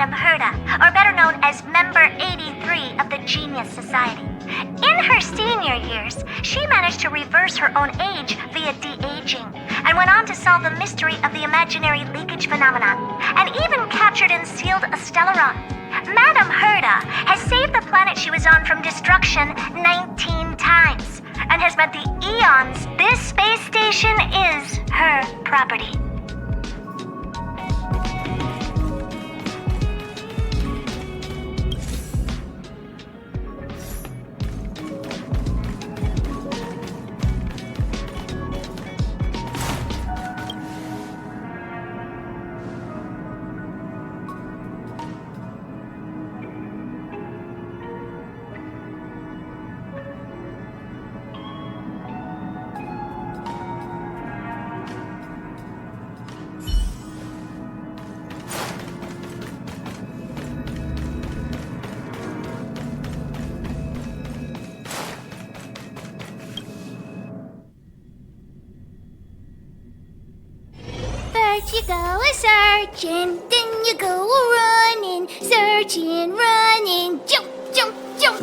Madame Herda, or better known as Member 83 of the Genius Society. In her senior years, she managed to reverse her own age via de-aging, and went on to solve the mystery of the imaginary leakage phenomenon, and even captured and sealed a Stellaron. Madame Herda has saved the planet she was on from destruction 19 times, and has meant the eons this space station is her property. First you go a-searching, then you go a-running, searching, running, jump, jump, jump.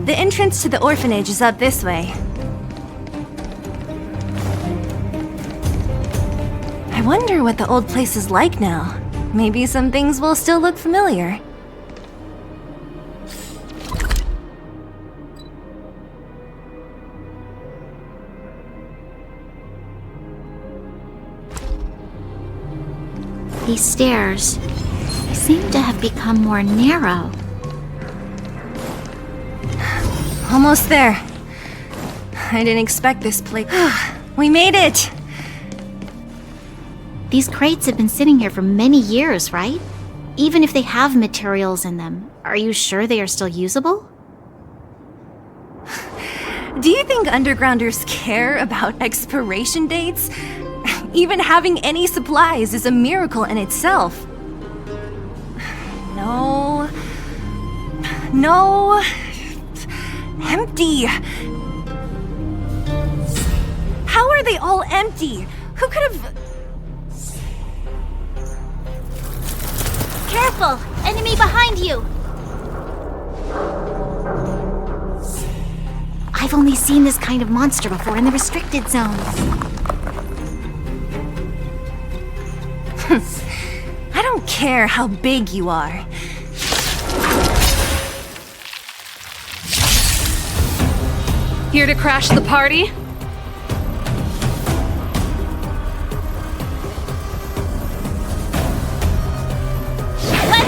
The entrance to the orphanage is up this way. I wonder what the old place is like now. Maybe some things will still look familiar. These stairs, they seem to have become more narrow. Almost there. I didn't expect this place. We made it! These crates have been sitting here for many years, right? Even if they have materials in them, are you sure they are still usable? Do you think undergrounders care about expiration dates? Even having any supplies is a miracle in itself. No. No. Empty. How are they all empty? Who could have... Careful! Enemy behind you! I've only seen this kind of monster before in the restricted zone. I don't care how big you are. Here to crash the party?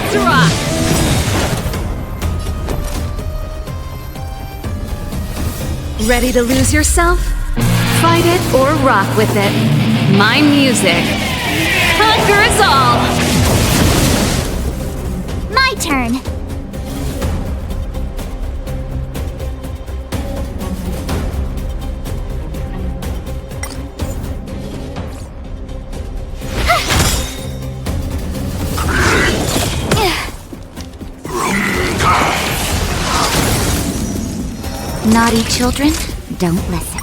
Let's rock! Ready to lose yourself? Fight it or rock with it. My music conquers all! My turn. Naughty children, don't listen.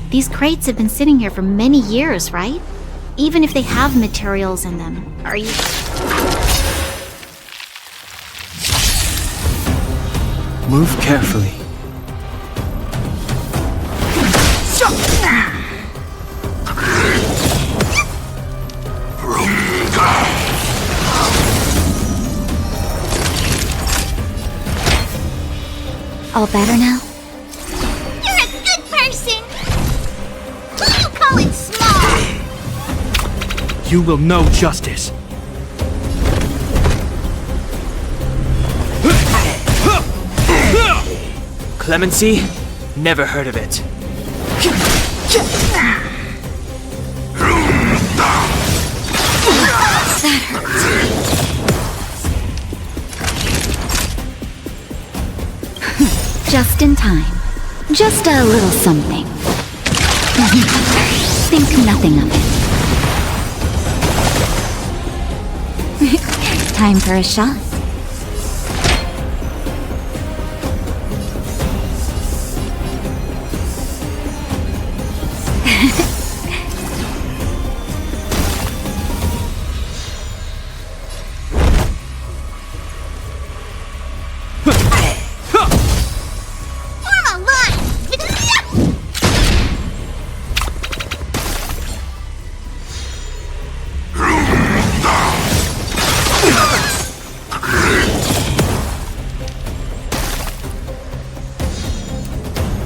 These crates have been sitting here for many years, right? Even if they have materials in them, are you... Move carefully. All better now? You're a good person! Who you calling small? You will know justice. Clemency? Never heard of it. Just in time. Just a little something. Think nothing of it. Time for a shot.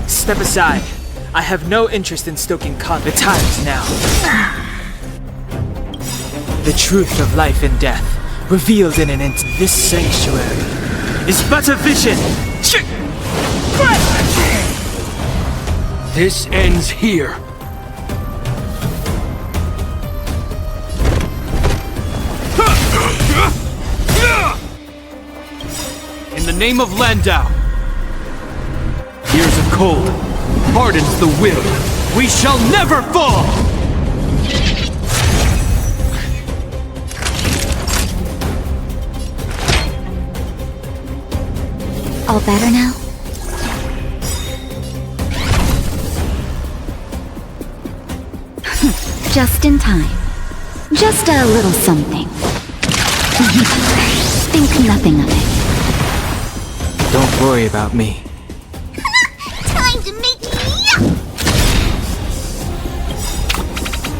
Step aside. I have no interest in stoking conflict. The time's now. The truth of life and death, revealed in an instant. This sanctuary is but a vision. This ends here. In the name of Landau, years of cold hardens the will. We shall never fall! All better now? Just in time. Just a little something. Think nothing of it. Don't worry about me. Time to make me up!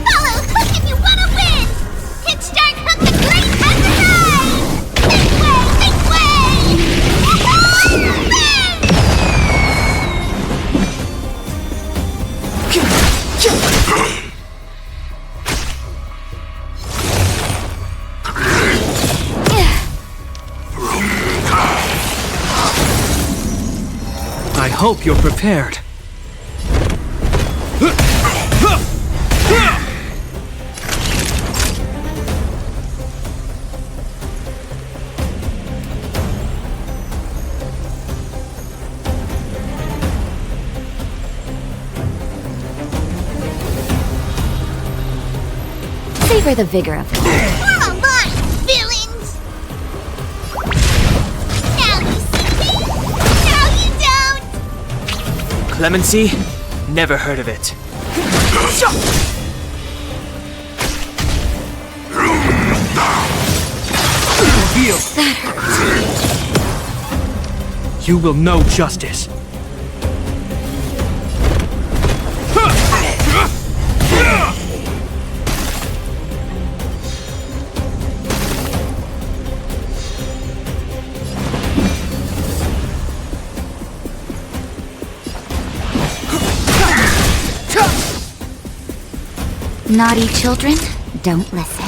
Follow Hook if you wanna win! Hit start Hook the Great has arrived! Make way! Make way! I hope you're prepared. Savor the vigor of it. Come on, villains! Now you see me, now you don't! Clemency? Never heard of it. Heal. You will know justice. Naughty children, don't listen.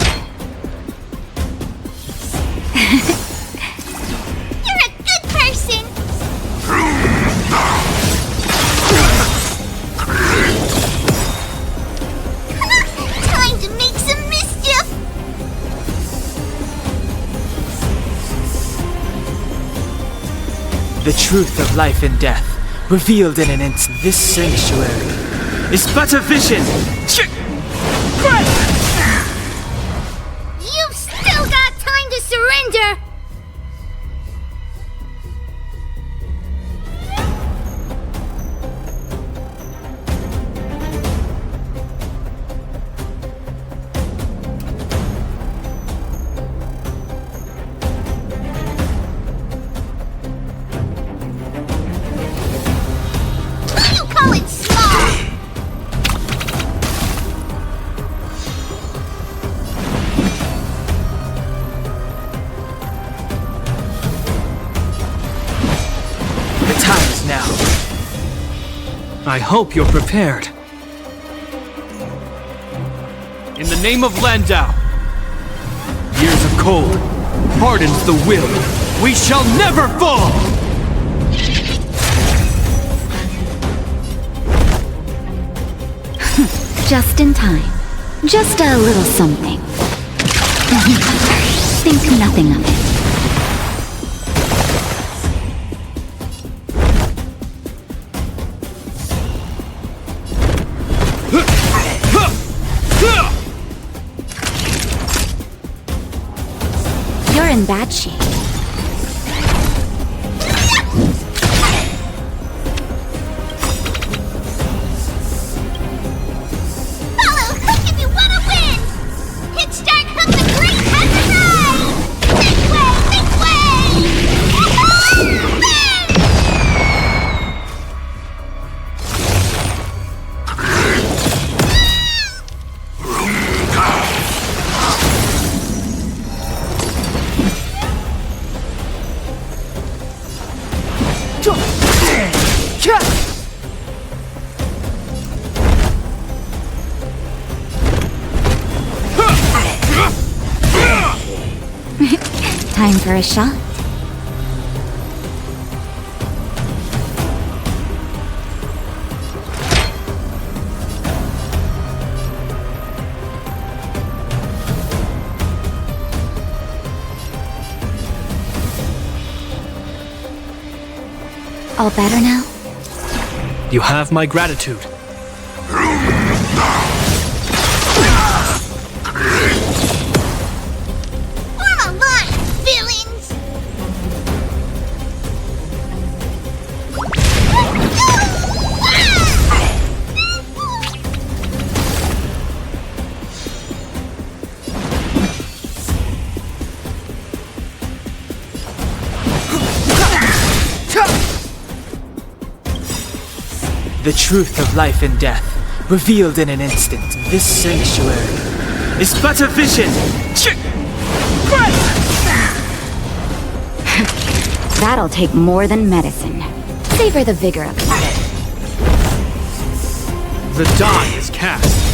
You're a good person! Time to make some mischief! The truth of life and death, revealed in an instant. This sanctuary is but a vision. You've still got time to surrender! Who you calling small? I hope you're prepared. In the name of Landau, years of cold hardens the will. We shall never fall! Just in time. Just a little something. Think nothing of it. You're in bad shape. Follow Hook if you want to win! Hit start Hook the Great has arrived! This way! Time for a shot. All better now? You have my gratitude. Form a line, villains! The truth of life and death, revealed in an instant. This sanctuary is but a vision. That'll take more than medicine. Savor the vigor of it. The die is cast.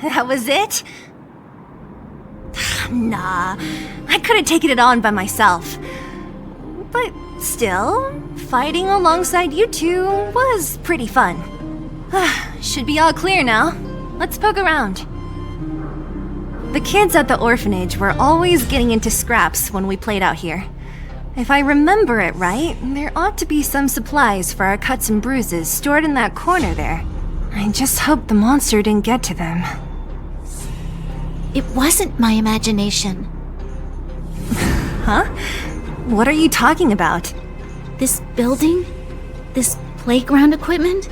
That was it? Nah, I could have taken it on by myself. But still, fighting alongside you two was pretty fun. Should be all clear now. Let's poke around. The kids at the orphanage were always getting into scraps when we played out here. If I remember it right, there ought to be some supplies for our cuts and bruises stored in that corner there. I just hope the monster didn't get to them. It wasn't my imagination. Huh? What are you talking about? This building? This playground equipment?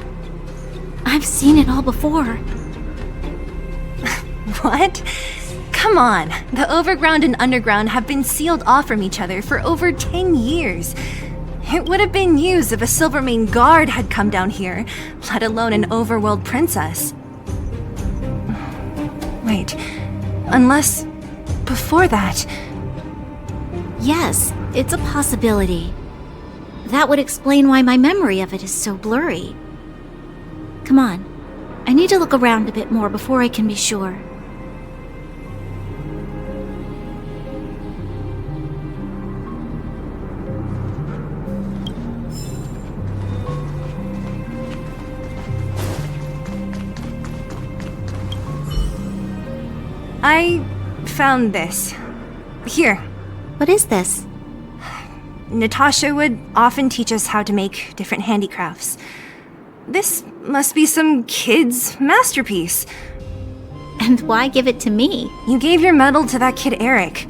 I've seen it all before. What? Come on, the overground and underground have been sealed off from each other for over 10 years. It would have been used if a Silvermane guard had come down here, let alone an overworld princess. Wait, unless before that... Yes, it's a possibility. That would explain why my memory of it is so blurry. Come on, I need to look around a bit more before I can be sure. I found this. Here. What is this? Natasha would often teach us how to make different handicrafts. This must be some kid's masterpiece. And why give it to me? You gave your medal to that kid Eric.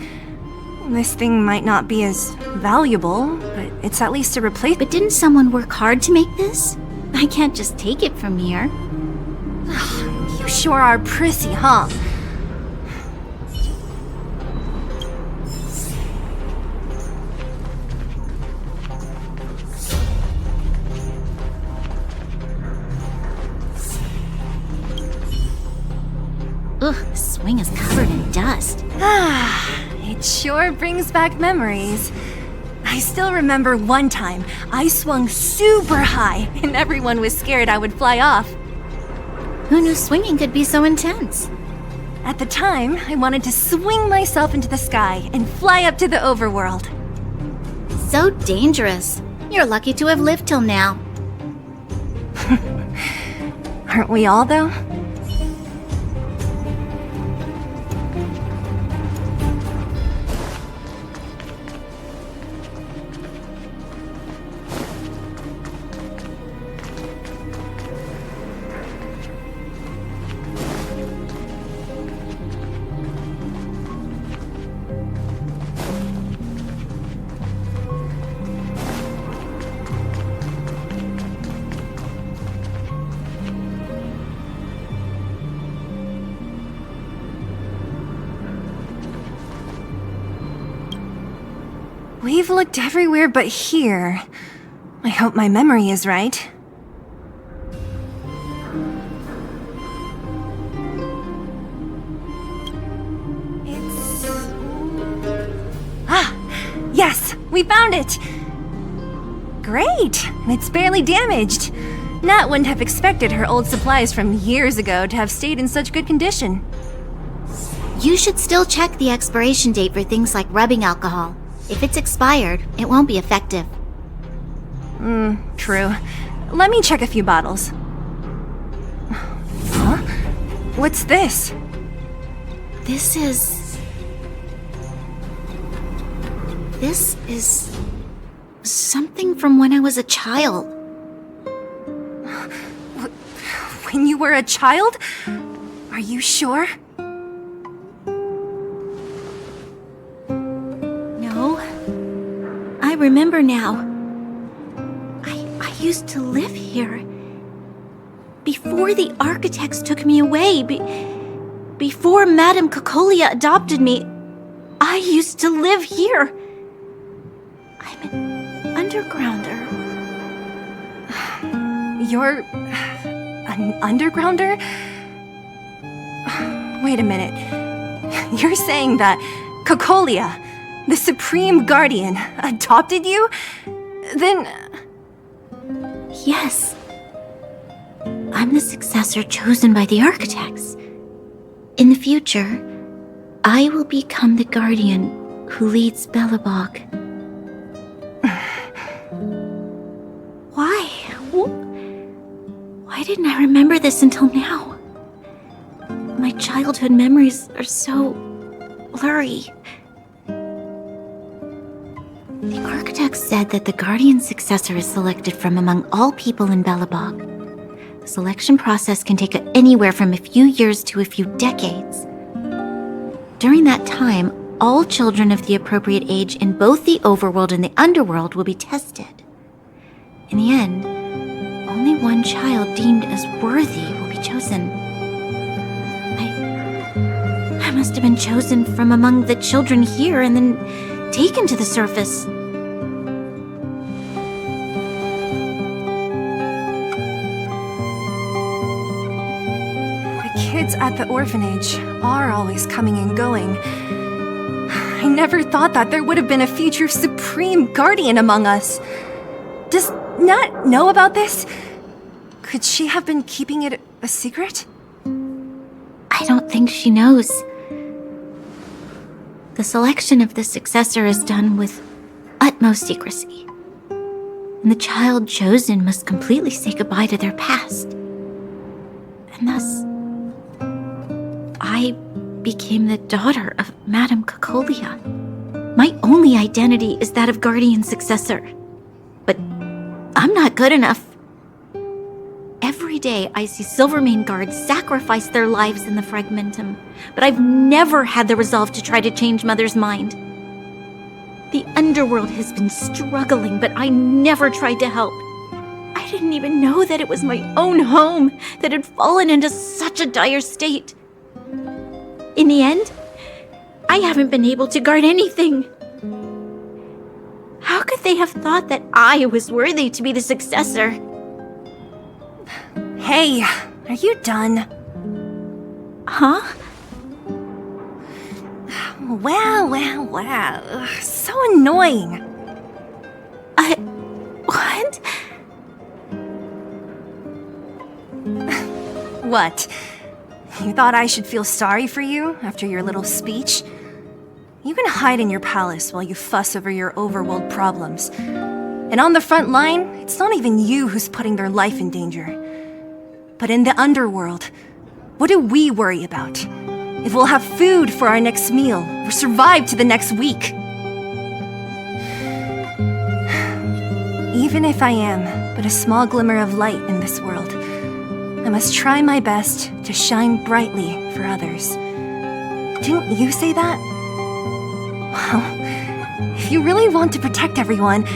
This thing might not be as valuable, but it's at least a replacement. But didn't someone work hard to make this? I can't just take it from here. You sure are prissy, huh? Ugh, the swing is covered in dust. It sure brings back memories. I still remember one time I swung super high and everyone was scared I would fly off. Who knew swinging could be so intense? At the time, I wanted to swing myself into the sky and fly up to the overworld. So dangerous. You're lucky to have lived till now. Aren't we all, though? We've looked everywhere but here. I hope my memory is right. Yes! We found it! Great! And it's barely damaged. Nat wouldn't have expected her old supplies from years ago to have stayed in such good condition. You should still check the expiration date for things like rubbing alcohol. If it's expired, it won't be effective. True. Let me check a few bottles. Huh? What's this? This is something from when I was a child. When you were a child? Are you sure? No. I remember now. I used to live here. Before the architects took me away, before Madame Cocolia adopted me, I used to live here. I'm an undergrounder. You're an undergrounder? Wait a minute. You're saying that Cocolia, the Supreme Guardian, adopted you? Then... Yes. I'm the successor chosen by the architects. In the future, I will become the guardian who leads Belobog. Why? Why didn't I remember this until now? My childhood memories are so blurry. The architects said that the guardian successor is selected from among all people in Belobog. The selection process can take anywhere from a few years to a few decades. During that time, all children of the appropriate age in both the overworld and the underworld will be tested. In the end, only one child deemed as worthy will be chosen. I must have been chosen from among the children here and then taken to the surface. The kids at the orphanage are always coming and going. I never thought that there would have been a future Supreme Guardian among us. Does Nat know about this? Could she have been keeping it a secret? I don't think she knows. The selection of the successor is done with utmost secrecy. And the child chosen must completely say goodbye to their past. And thus, I became the daughter of Madame Cocolia. My only identity is that of guardian successor. But I'm not good enough. Every day I see Silvermane guards sacrifice their lives in the Fragmentum, but I've never had the resolve to try to change Mother's mind. The underworld has been struggling, but I never tried to help. I didn't even know that it was my own home that had fallen into such a dire state. In the end, I haven't been able to guard anything. How could they have thought that I was worthy to be the successor? Hey, are you done? Huh? Wow. Ugh, so annoying. What? What? You thought I should feel sorry for you after your little speech? You can hide in your palace while you fuss over your overworld problems. And on the front line, it's not even you who's putting their life in danger. But in the underworld, what do we worry about? If we'll have food for our next meal, or survive to the next week. Even if I am but a small glimmer of light in this world, I must try my best to shine brightly for others. Didn't you say that? Well, if you really want to protect everyone,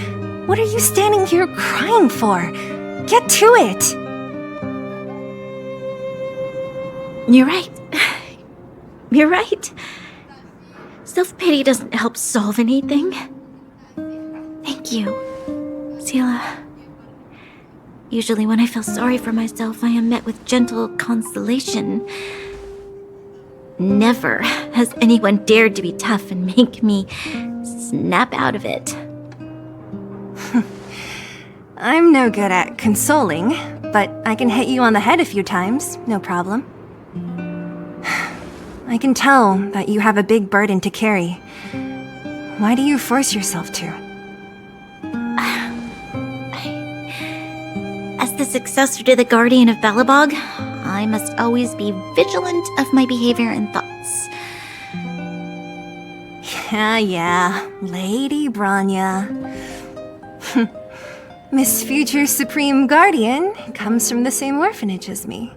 what are you standing here crying for? Get to it! You're right. You're right. Self-pity doesn't help solve anything. Thank you, Sela. Usually when I feel sorry for myself, I am met with gentle consolation. Never has anyone dared to be tough and make me snap out of it. I'm no good at consoling, but I can hit you on the head a few times, no problem. I can tell that you have a big burden to carry. Why do you force yourself to? As the successor to the Guardian of Belobog, I must always be vigilant of my behavior and thoughts. Yeah, Lady Branya. Miss Future Supreme Guardian comes from the same orphanage as me.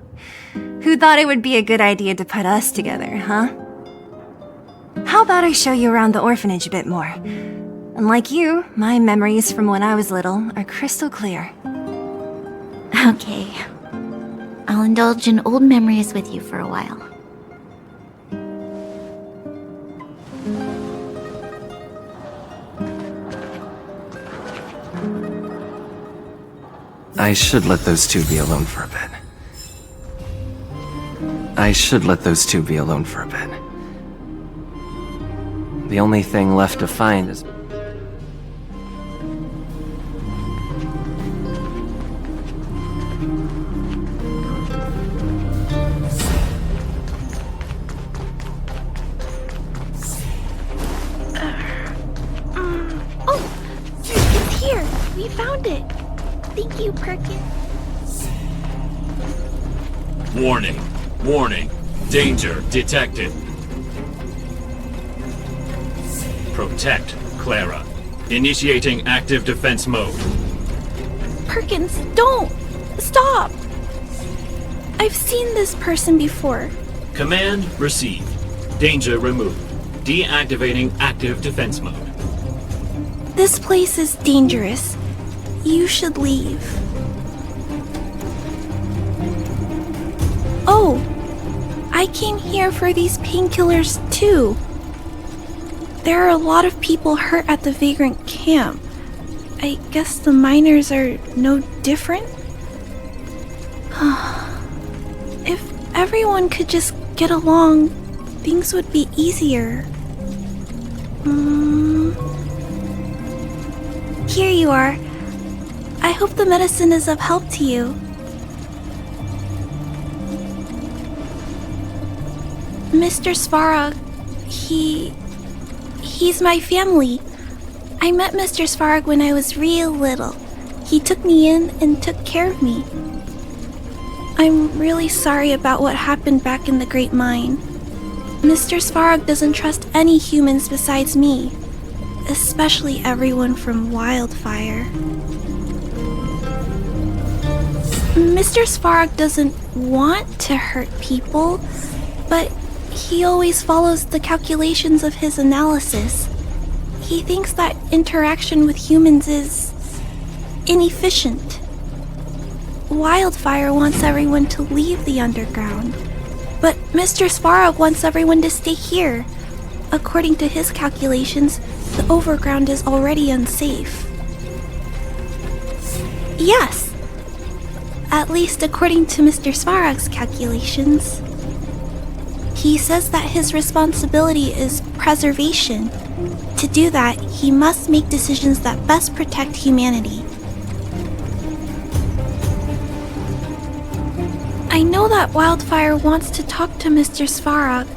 Who thought it would be a good idea to put us together, huh? How about I show you around the orphanage a bit more? Unlike you, my memories from when I was little are crystal clear. Okay. I'll indulge in old memories with you for a while. I should let those two be alone for a bit. The only thing left to find is... It's here! We found it! Thank you, Perkins. Warning. Danger detected. Protect Clara. Initiating active defense mode. Perkins, don't! Stop! I've seen this person before. Command received. Danger removed. Deactivating active defense mode. This place is dangerous. You should leave. Oh! I came here for these painkillers too. There are a lot of people hurt at the Vagrant camp. I guess the miners are no different? If everyone could just get along, things would be easier. Here you are. I hope the medicine is of help to you. Mr. Svarog, he's my family. I met Mr. Svarog when I was real little. He took me in and took care of me. I'm really sorry about what happened back in the Great Mine. Mr. Svarog doesn't trust any humans besides me, especially everyone from Wildfire. Mr. Svarog doesn't want to hurt people, but he always follows the calculations of his analysis. He thinks that interaction with humans is inefficient. Wildfire wants everyone to leave the underground, but Mr. Svarog wants everyone to stay here. According to his calculations, the overground is already unsafe. Yes, at least according to Mr. Svarog's calculations. He says that his responsibility is preservation. To do that, he must make decisions that best protect humanity. I know that Wildfire wants to talk to Mr. Svarog,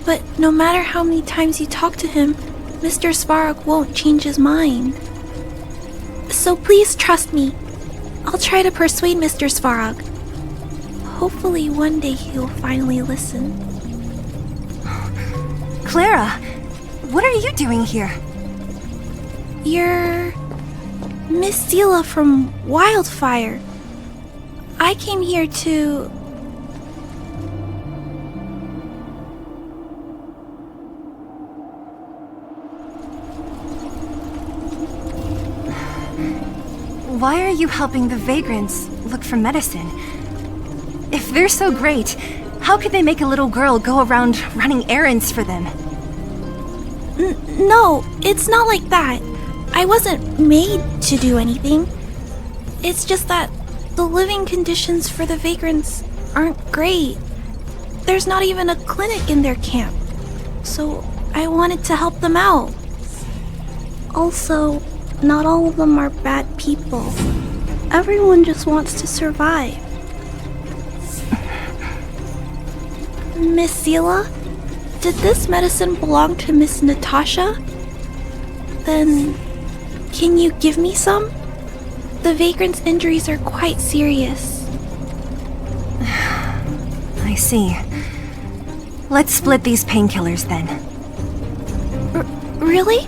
but no matter how many times you talk to him, Mr. Svarog won't change his mind. So please trust me. I'll try to persuade Mr. Svarog. Hopefully one day he'll finally listen. Clara, what are you doing here? You're Miss Sela from Wildfire. I came here to... Why are you helping the vagrants look for medicine? If they're so great, how could they make a little girl go around running errands for them? No, it's not like that. I wasn't made to do anything. It's just that the living conditions for the vagrants aren't great. There's not even a clinic in their camp. So I wanted to help them out. Also, not all of them are bad people. Everyone just wants to survive. Miss Sela, did this medicine belong to Miss Natasha? Then, can you give me some? The vagrant's injuries are quite serious. I see. Let's split these painkillers then. Really?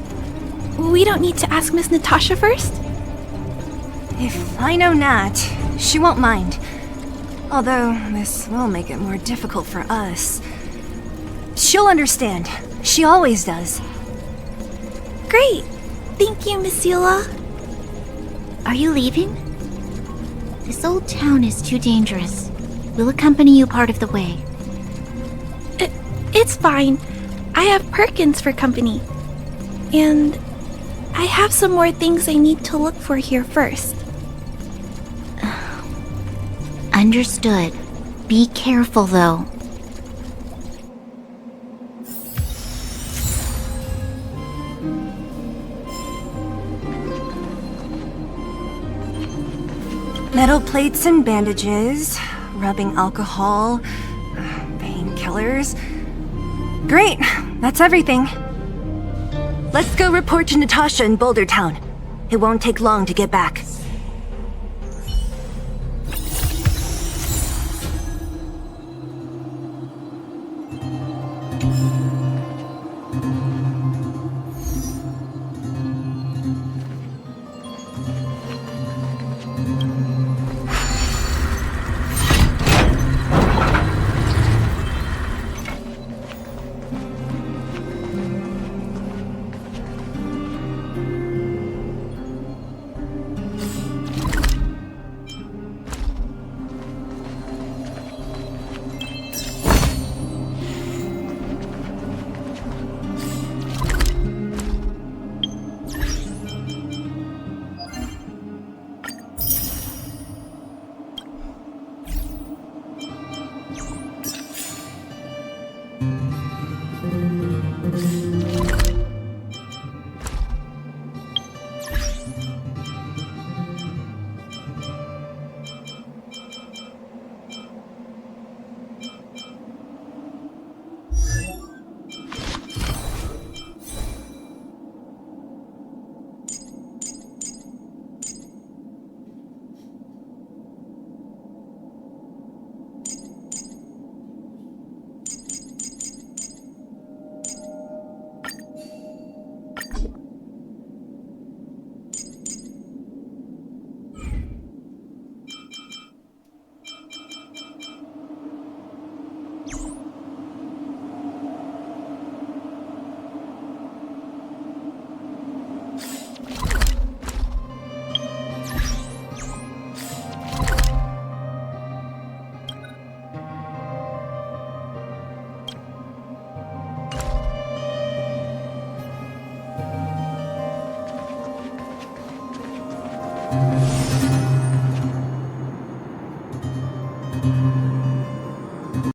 We don't need to ask Miss Natasha first? If I know Nat, she won't mind. Although, this will make it more difficult for us. She'll understand. She always does. Great! Thank you, Miss Sela. Are you leaving? This old town is too dangerous. We'll accompany you part of the way. It's fine. I have Perkins for company. And I have some more things I need to look for here first. Understood. Be careful, though. Metal plates and bandages, rubbing alcohol, painkillers. Great, that's everything. Let's go report to Natasha in Boulder Town. It won't take long to get back. Bye.